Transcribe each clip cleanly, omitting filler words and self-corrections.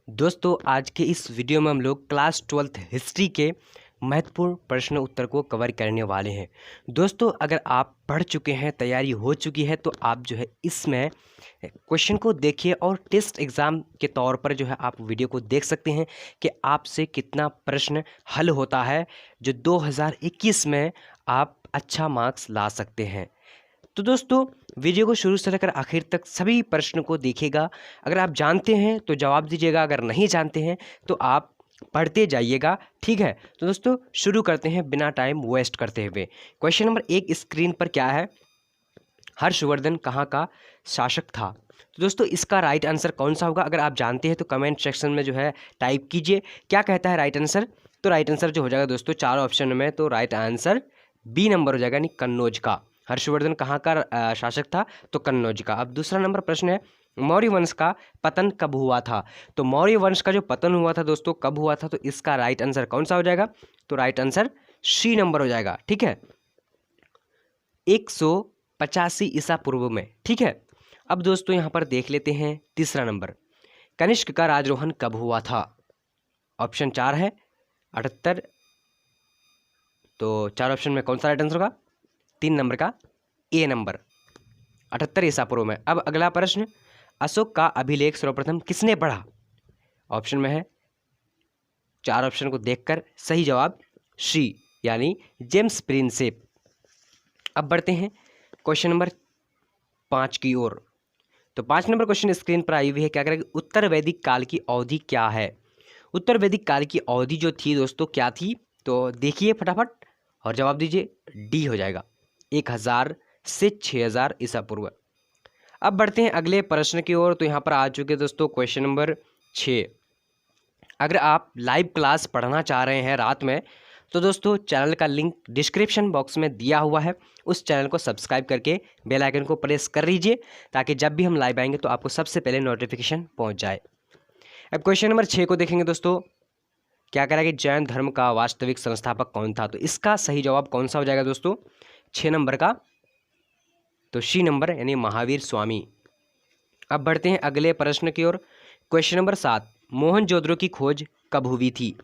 दोस्तों आज के इस वीडियो में हम लोग क्लास 12th हिस्ट्री के महत्वपूर्ण प्रश्न उत्तर को कवर करने वाले हैं। दोस्तों अगर आप पढ़ चुके हैं, तैयारी हो चुकी है, तो आप जो है इसमें क्वेश्चन को देखिए और टेस्ट एग्ज़ाम के तौर पर जो है आप वीडियो को देख सकते हैं कि आपसे कितना प्रश्न हल होता है जो 2021 में आप अच्छा मार्क्स ला सकते हैं। तो दोस्तों वीडियो को शुरू से लेकर आखिर तक सभी प्रश्नों को देखिएगा। अगर आप जानते हैं तो जवाब दीजिएगा, अगर नहीं जानते हैं तो आप पढ़ते जाइएगा, ठीक है। तो दोस्तों शुरू करते हैं बिना टाइम वेस्ट करते हुए। क्वेश्चन नंबर 1 स्क्रीन पर क्या है? हर्षवर्धन कहाँ का शासक था? तो दोस्तों इसका राइट आंसर कौन सा होगा? अगर आप जानते हैं तो कमेंट सेक्शन में जो है टाइप कीजिए क्या कहता है राइट आंसर। तो राइट आंसर जो हो जाएगा दोस्तों चार ऑप्शन में, तो राइट आंसर बी नंबर हो जाएगा, यानी कन्नौज का। हर्षवर्धन कहाँ का शासक था? तो कन्नौज का। अब दूसरा नंबर प्रश्न है, मौर्य वंश का पतन कब हुआ था? तो मौर्य वंश का जो पतन हुआ था दोस्तों कब हुआ था? तो इसका राइट आंसर कौन सा हो जाएगा? तो राइट आंसर सी नंबर हो जाएगा, ठीक है, 185 ईसा पूर्व में, ठीक है। अब दोस्तों यहाँ पर देख लेते हैं तीसरा नंबर, कनिष्क का राजरोहन कब हुआ था? ऑप्शन 4 है 78, तो चार ऑप्शन में कौन सा राइट आंसर होगा? 3 नंबर का ए नंबर, 78 ईसा पूर्व में। अब अगला प्रश्न, अशोक का अभिलेख सर्वप्रथम किसने पढ़ा? ऑप्शन में है, चार ऑप्शन को देखकर सही जवाब सी, यानी जेम्स प्रिंसेप। अब बढ़ते हैं क्वेश्चन नंबर 5 की ओर। तो 5 नंबर क्वेश्चन स्क्रीन पर आई हुई है, क्या करेंगे? उत्तर वैदिक काल की अवधि क्या है? उत्तर वैदिक काल की अवधि जो थी दोस्तों क्या थी? तो देखिए फटाफट और जवाब दीजिए, डी हो जाएगा, 1000 से 6000 ईसा पूर्व। अब बढ़ते हैं अगले प्रश्न की ओर। तो यहाँ पर आ चुके दोस्तों क्वेश्चन नंबर 6। अगर आप लाइव क्लास पढ़ना चाह रहे हैं रात में, तो दोस्तों चैनल का लिंक डिस्क्रिप्शन बॉक्स में दिया हुआ है, उस चैनल को सब्सक्राइब करके बेल आइकन को प्रेस कर लीजिए ताकि जब भी हम लाइव आएंगे तो आपको सबसे पहले नोटिफिकेशन पहुंच जाए। अब क्वेश्चन नंबर 6 को देखेंगे दोस्तों, क्या करेंगे? जैन धर्म का वास्तविक संस्थापक कौन था? तो इसका सही जवाब कौन सा हो जाएगा दोस्तों? 6 नंबर का, तो सी नंबर, यानी महावीर स्वामी। अब बढ़ते हैं अगले प्रश्न की ओर। क्वेश्चन नंबर 7, मोहनजोदड़ो की खोज कब हुई थी?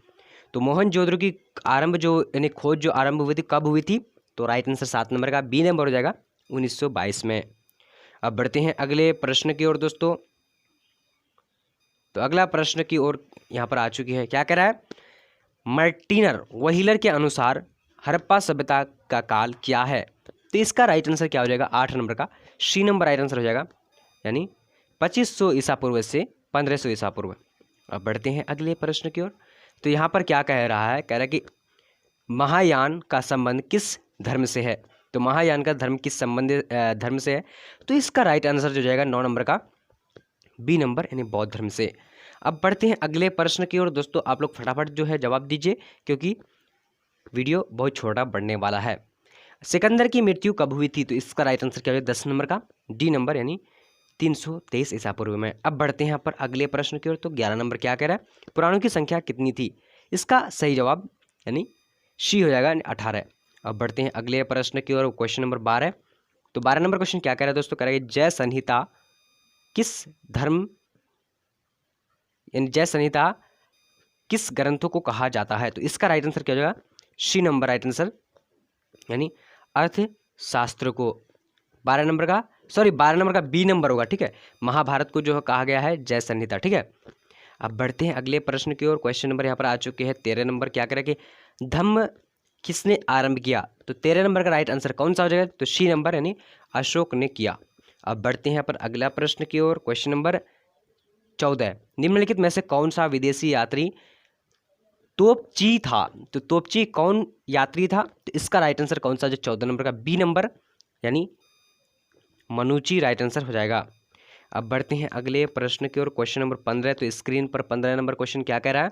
तो मोहनजोदड़ो की आरंभ जो, यानी खोज जो आरंभ हुई थी कब हुई थी? तो राइट आंसर 7 नंबर का बी नंबर हो जाएगा, 1922 में। अब बढ़ते हैं अगले प्रश्न की ओर दोस्तों। तो अगला प्रश्न की ओर यहाँ पर आ चुकी है, क्या कह रहा है? मार्टिनर व्हीलर के अनुसार हड़प्पा सभ्यता का काल क्या है? तो इसका राइट आंसर क्या हो जाएगा? 8 नंबर का सी नंबर राइट आंसर हो जाएगा, यानी 2500 ईसा पूर्व से 1500 ईसा पूर्व। अब बढ़ते हैं अगले प्रश्न की ओर। तो यहाँ पर क्या कह रहा है? कह रहा है कि महायान का संबंध किस धर्म से है? तो महायान का धर्म किस संबंध धर्म से है? तो इसका राइट आंसर जो जाएगा 9 नंबर का बी नंबर, यानी बौद्ध धर्म से। अब बढ़ते हैं अगले प्रश्न की ओर दोस्तों, आप लोग फटाफट जो है जवाब दीजिए क्योंकि वीडियो बहुत छोटा बढ़ने वाला है। सिकंदर की मृत्यु कब हुई थी? तो इसका राइट आंसर क्या होगा? 10 नंबर का डी नंबर, यानी 323 ईसा पूर्व में। अब बढ़ते हैं यहाँ पर अगले प्रश्न की ओर। तो 11 नंबर क्या कह रहा है? पुराणों की संख्या कितनी थी? इसका सही जवाब यानी सी हो जाएगा, 18। अब बढ़ते हैं अगले प्रश्न की ओर। Question number 12। तो 12 नंबर क्वेश्चन क्या कह रहा है दोस्तों? कह रहा है जय संहिता किस धर्म, यानी जय संहिता किस ग्रंथों को कहा जाता है? तो इसका राइट आंसर क्या हो जाएगा? सी नंबर राइट आंसर, यानी अर्थशास्त्र को। 12 नंबर का बी नंबर होगा, ठीक है। महाभारत को जो कहा गया है जय संहिता, ठीक है। अब बढ़ते हैं अगले प्रश्न की ओर। क्वेश्चन नंबर यहाँ पर आ चुके हैं 13 नंबर, क्या करें कि धम्म किसने आरंभ किया? तो 13 नंबर का राइट आंसर कौन सा हो जाएगा? तो सी नंबर, यानी अशोक ने किया। अब बढ़ते हैं यहाँ पर अगला प्रश्न की ओर। क्वेश्चन नंबर 14, निम्नलिखित में से कौन सा विदेशी यात्री तोपची था? तो तोपची कौन यात्री था? तो इसका राइट आंसर कौन सा? जो 14 नंबर का बी नंबर, यानी मनुची राइट आंसर हो जाएगा। अब बढ़ते हैं अगले प्रश्न की ओर। Question number 15। तो स्क्रीन पर 15 नंबर क्वेश्चन क्या कह रहा है?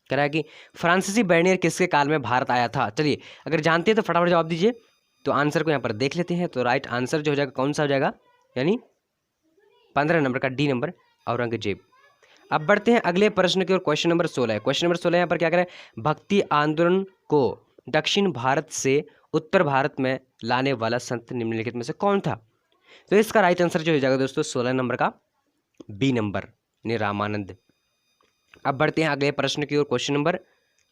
कह रहा है कि फ्रांसीसी बैरियर किसके काल में भारत आया था? चलिए अगर जानते हैं तो फटाफट जवाब दीजिए। तो आंसर को यहाँ पर देख लेते हैं। तो राइट आंसर जो हो जाएगा कौन सा हो जाएगा? यानी 15 नंबर का डी नंबर, औरंगजेब। अब बढ़ते हैं अगले प्रश्न की ओर। Question number 16। क्वेश्चन नंबर 16 यहाँ पर क्या करें? भक्ति आंदोलन को दक्षिण भारत से उत्तर भारत में लाने वाला संत निम्नलिखित में से कौन था? तो इसका राइट आंसर जो हो जाएगा दोस्तों 16 नंबर का बी नंबर, यानी रामानंद। अब बढ़ते हैं अगले प्रश्न की ओर। क्वेश्चन नंबर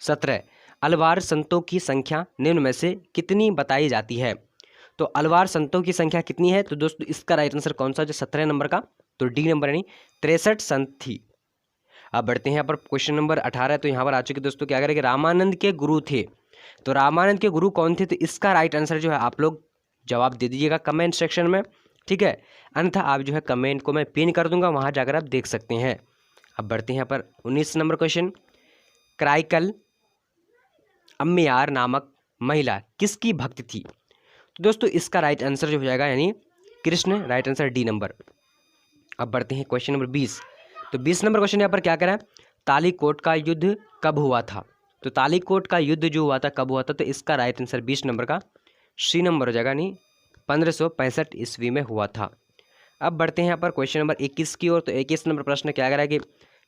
17, अलवार संतों की संख्या निम्न में से कितनी बताई जाती है? तो अलवार संतों की संख्या कितनी है? तो दोस्तों इसका राइट आंसर कौन सा, जो 17 नंबर का, तो डी नंबर यानी 63 संत थी। अब बढ़ते हैं यहाँ पर क्वेश्चन नंबर 18। तो यहाँ पर आ चुके दोस्तों, क्या करें कि रामानंद के गुरु थे। तो रामानंद के गुरु कौन थे? तो इसका राइट आंसर जो है आप लोग जवाब दे दीजिएगा कमेंट सेक्शन में, ठीक है। अन्यथा आप जो है कमेंट को मैं पिन कर दूंगा, वहाँ जाकर आप देख सकते हैं। अब बढ़ते हैं यहाँ पर 19 नंबर क्वेश्चन, क्राइकल अम्मयार नामक महिला किसकी भक्त थी? तो दोस्तों इसका राइट आंसर जो हो जाएगा यानी Krishna, right answer D number. अब बढ़ते हैं क्वेश्चन नंबर 20। तो 20 नंबर क्वेश्चन यहाँ पर क्या कह रहा है, तालीकोट का युद्ध कब हुआ था? तो तालीकोट का युद्ध जो हुआ था कब हुआ था? तो इसका राइट आंसर 20 नंबर का सी नंबर हो जाएगा, यानी 1565 ईस्वी में हुआ था। अब बढ़ते हैं यहाँ पर क्वेश्चन नंबर 21 की ओर। तो 21 नंबर प्रश्न क्या कह रहा है कि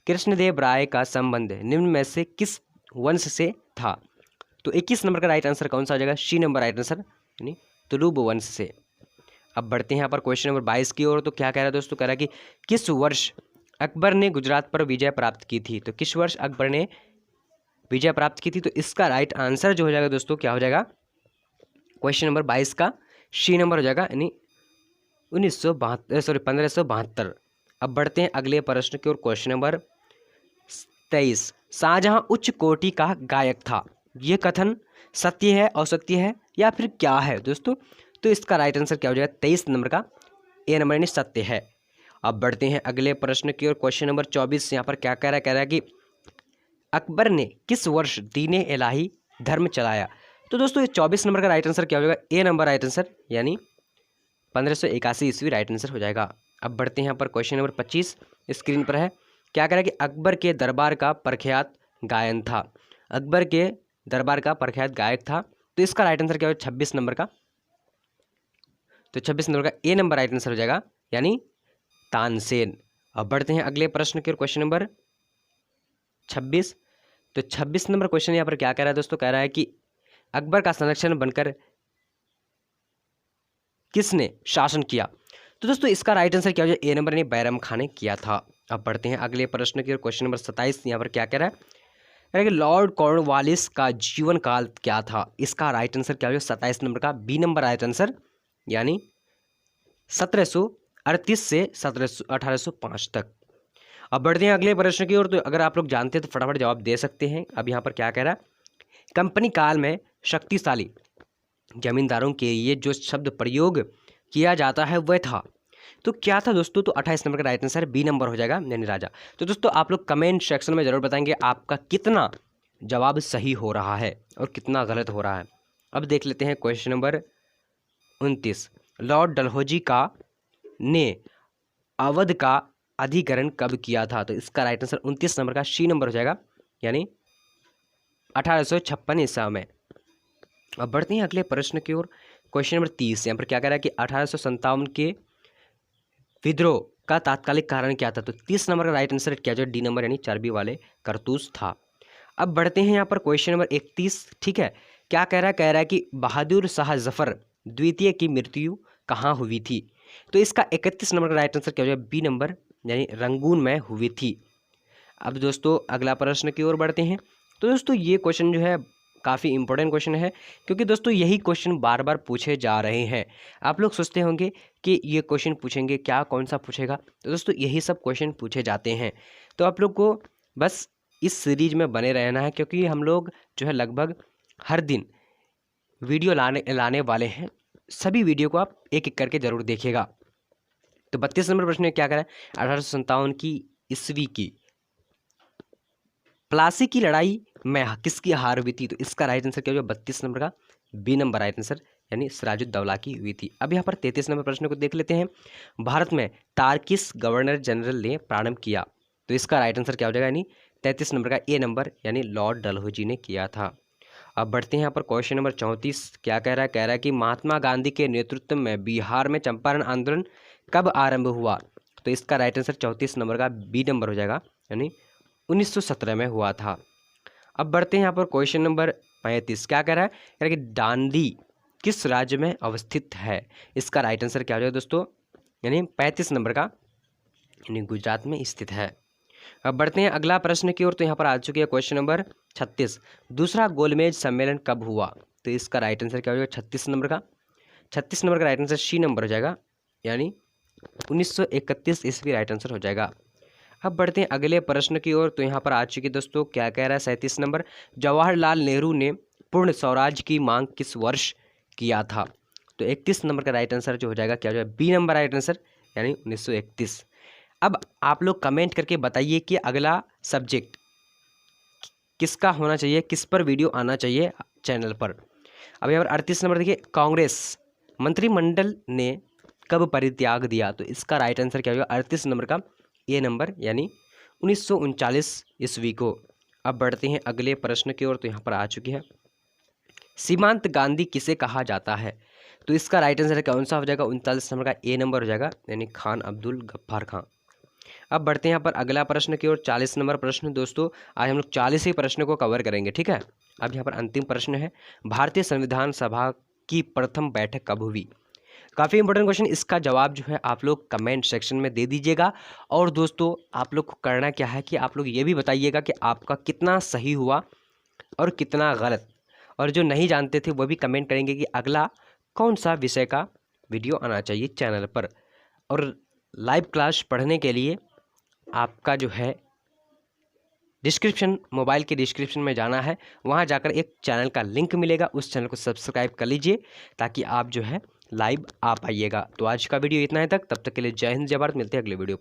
कृष्णदेव राय का संबंध निम्न में से किस वंश से था? तो 21 नंबर का राइट आंसर कौन सा हो जाएगा? सी नंबर राइट आंसर, यानी तुलुब वंश से। अब बढ़ते हैं यहाँ पर क्वेश्चन नंबर 22 की ओर। तो क्या कह रहा है दोस्तों, कह रहा है कि किस वर्ष अकबर ने गुजरात पर विजय प्राप्त की थी? तो किस वर्ष अकबर ने विजय प्राप्त की थी? तो इसका राइट आंसर जो हो जाएगा दोस्तों, क्या हो जाएगा, क्वेश्चन नंबर 22 का सी नंबर हो जाएगा, यानी 1572। अब बढ़ते हैं अगले प्रश्न की ओर। क्वेश्चन नंबर 23, शाहजहां उच्च कोटि का गायक था, ये कथन सत्य है, असत्य है, या फिर क्या है दोस्तों? तो इसका राइट आंसर क्या हो जाएगा? 23 नंबर का ए नंबर, यानी सत्य है। अब बढ़ते हैं अगले प्रश्न की ओर। क्वेश्चन नंबर 24, यहाँ पर क्या कह रहा है, कह रहा है कि अकबर ने किस वर्ष दीन इलाही धर्म चलाया? तो दोस्तों ये 24 नंबर का राइट आंसर क्या हो जाएगा? ए नंबर राइट आंसर, यानी 1581 ईस्वी राइट आंसर हो जाएगा। अब बढ़ते हैं यहाँ पर क्वेश्चन नंबर 25 स्क्रीन पर है। क्या कह रहा है कि अकबर के दरबार का प्रख्यात गायन था? अकबर के दरबार का प्रख्यात गायक था, तो इसका राइट आंसर क्या हो? 26 नंबर का, तो 26 नंबर का ए नंबर राइट आंसर हो जाएगा, यानी तानसेन। अब बढ़ते हैं अगले प्रश्न की ओर। Question number 26। तो 26 नंबर क्वेश्चन यहाँ पर क्या कह रहा है दोस्तों, कह रहा है कि अकबर का संरक्षण बनकर किसने शासन किया? तो दोस्तों इसका राइट आंसर क्या हो जाए? ए नंबर, यानी बैरम खान ने किया था। अब बढ़ते हैं अगले प्रश्न की ओर। क्वेश्चन नंबर 27 यहाँ पर क्या कह रहा है, कह रहा है कि लॉर्ड कॉर्नवालिस का जीवन काल क्या था? इसका राइट आंसर क्या हो जाए? 27 नंबर का बी नंबर राइट आंसर, यानी 1738 से 1805 तक। अब बढ़ते हैं अगले प्रश्न की ओर। तो अगर आप लोग जानते हैं तो फटाफट जवाब दे सकते हैं। अब यहाँ पर क्या कह रहा है, कंपनी काल में शक्तिशाली जमींदारों के लिए जो शब्द प्रयोग किया जाता है वह था, तो क्या था दोस्तों? तो 28 नंबर का राइट आंसर बी नंबर हो जाएगा, यानी राजा। तो दोस्तों आप लोग कमेंट सेक्शन में जरूर बताएंगे आपका कितना जवाब सही हो रहा है और कितना गलत हो रहा है। अब देख लेते हैं क्वेश्चन नंबर 29, लॉर्ड डलहौजी का ने अवध का अधिग्रहण कब किया था? तो इसका राइट आंसर 29 नंबर का सी नंबर हो जाएगा, यानी 1856 ईस्वी में। अब बढ़ते हैं अगले प्रश्न की ओर। क्वेश्चन नंबर 30, यहाँ पर क्या कह रहा है कि 1857 के विद्रोह का तात्कालिक कारण क्या था? तो 30 नंबर का राइट आंसर क्या जो डी नंबर, यानी चर्बी वाले कारतूस था। अब बढ़ते हैं यहाँ पर क्वेश्चन नंबर 31, ठीक है। क्या कह रहा है, कह रहा है कि बहादुर शाह जफर द्वितीय की मृत्यु कहाँ हुई थी? तो इसका 31 नंबर का राइट आंसर क्या हो जाएगा? बी नंबर, यानी रंगून में हुई थी। अब दोस्तों अगला प्रश्न की ओर बढ़ते हैं। तो दोस्तों ये क्वेश्चन जो है काफ़ी इंपॉर्टेंट क्वेश्चन है, क्योंकि दोस्तों यही क्वेश्चन बार बार पूछे जा रहे हैं। आप लोग सोचते होंगे कि ये क्वेश्चन पूछेंगे, क्या कौन सा पूछेगा? तो दोस्तों यही सब क्वेश्चन पूछे जाते हैं। तो आप लोग को बस इस सीरीज में बने रहना है, क्योंकि हम लोग जो है लगभग हर दिन वीडियो लाने वाले हैं। सभी वीडियो को आप एक एक करके जरूर देखिएगा। तो 32 नंबर प्रश्न में क्या करें, 1857 की ईस्वी की प्लासी की लड़ाई में किसकी हार हुई थी? तो इसका राइट आंसर क्या होगा? 32 नंबर का बी नंबर राइट आंसर, यानी सिराजुद्दौला की हुई थी। अब यहाँ पर 33 नंबर प्रश्न को देख लेते हैं। भारत में तार किस गवर्नर जनरल ने प्रारंभ किया? तो इसका राइट आंसर क्या हो जाएगा? यानी 33 नंबर का ए नंबर, यानी लॉर्ड डलहौजी ने किया था। अब बढ़ते हैं यहाँ पर क्वेश्चन नंबर 34, क्या कह रहा है, कह रहा है कि महात्मा गांधी के नेतृत्व में बिहार में चंपारण आंदोलन कब आरंभ हुआ? तो इसका राइट आंसर 34 नंबर का बी नंबर हो जाएगा, यानी 1917 में हुआ था। अब बढ़ते हैं यहाँ पर क्वेश्चन नंबर 35, क्या कह रहा है, कह रहा है कि दांडी किस राज्य में अवस्थित है? इसका राइट आंसर क्या हो जाएगा दोस्तों? यानी 35 नंबर का, यानी गुजरात में स्थित है। अब बढ़ते हैं अगला प्रश्न की ओर। तो यहाँ पर आ चुकी है क्वेश्चन नंबर 36। दूसरा गोलमेज सम्मेलन कब हुआ? तो इसका राइट आंसर क्या हो जाएगा? 36 नंबर का राइट आंसर सी नंबर हो जाएगा, यानी 1931 ईस्वी राइट आंसर हो जाएगा। अब बढ़ते हैं अगले प्रश्न की ओर। तो यहाँ पर आ चुकी दोस्तों, क्या कह रहा है 37 नंबर, जवाहरलाल नेहरू ने पूर्ण स्वराज की मांग किस वर्ष किया था? तो 31 नंबर का राइट आंसर जो हो जाएगा क्या हो जाएगा? बी नंबर राइट आंसर, यानी 1931। अब आप लोग कमेंट करके बताइए कि अगला सब्जेक्ट किसका होना चाहिए, किस पर वीडियो आना चाहिए चैनल पर। अब यहाँ पर 38 नंबर देखिए, कांग्रेस मंत्रिमंडल ने कब परित्याग दिया? तो इसका राइट आंसर क्या होगा? 38 नंबर का ए नंबर, यानी 1939 ईस्वी को। अब बढ़ते हैं अगले प्रश्न की ओर। तो यहाँ पर आ चुकी है, सीमांत गांधी किसे कहा जाता है? तो इसका राइट आंसर कौन सा हो जाएगा? 39 नंबर का ए नंबर हो जाएगा, यानी खान अब्दुल गफ्फार खां। अब बढ़ते हैं यहाँ पर अगला प्रश्न की ओर, 40 नंबर प्रश्न। दोस्तों आज हम लोग 40 ही प्रश्न को कवर करेंगे, ठीक है। अब यहाँ पर अंतिम प्रश्न है, भारतीय संविधान सभा की प्रथम बैठक कब हुई? काफ़ी इंपॉर्टेंट क्वेश्चन, इसका जवाब जो है आप लोग कमेंट सेक्शन में दे दीजिएगा। और दोस्तों आप लोग को करना क्या है कि आप लोग ये भी बताइएगा कि आपका कितना सही हुआ और कितना गलत। और जो नहीं जानते थे वो भी कमेंट करेंगे कि अगला कौन सा विषय का वीडियो आना चाहिए चैनल पर। और लाइव क्लास पढ़ने के लिए आपका जो है डिस्क्रिप्शन, मोबाइल के डिस्क्रिप्शन में जाना है, वहाँ जाकर एक चैनल का लिंक मिलेगा, उस चैनल को सब्सक्राइब कर लीजिए ताकि आप जो है लाइव आ पाइएगा। तो आज का वीडियो इतना है तक, तब तक के लिए जय हिंद जय भारत। मिलते हैं अगले वीडियो पर।